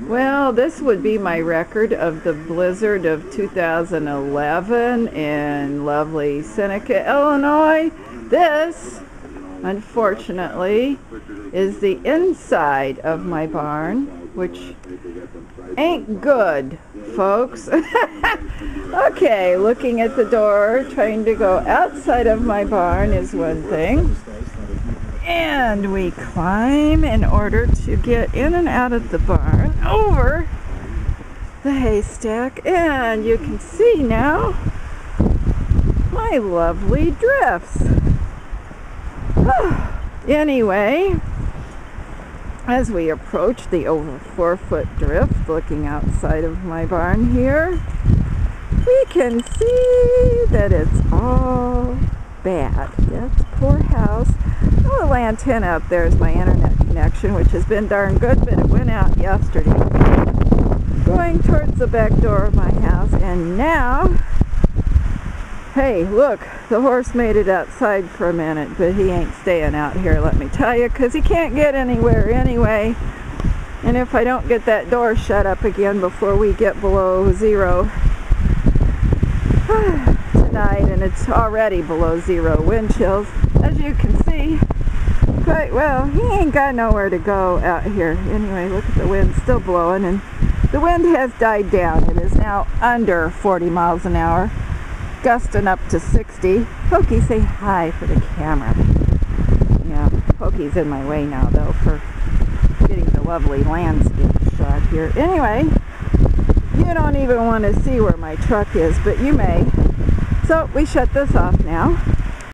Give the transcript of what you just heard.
Well, this would be my record of the blizzard of 2011 in lovely Seneca, Illinois. This, unfortunately, is the inside of my barn, which ain't good, folks. Okay, looking at the door, trying to go outside of my barn is one thing. And we climb in order to get in and out of the barn over the haystack. And you can see now my lovely drifts. Anyway, as we approach the over 4-foot drift, looking outside of my barn here, we can see that it's all bad. That's poor house. A little antenna up there is my internet connection, which has been darn good, but it went out yesterday. Going towards the back door of my house, and now, hey, look, the horse made it outside for a minute, but he ain't staying out here, let me tell you, because he can't get anywhere anyway. And if I don't get that door shut up again before we get below zero tonight, and it's already below zero wind chills, as you can see, quite well, he ain't got nowhere to go out here. Anyway, look at the wind still blowing, and the wind has died down. It is now under 40 miles an hour, gusting up to 60. Pokey, say hi for the camera. Yeah, Pokey's in my way now, though, for getting the lovely landscape shot here. Anyway, you don't even want to see where my truck is, but you may. So we shut this off now.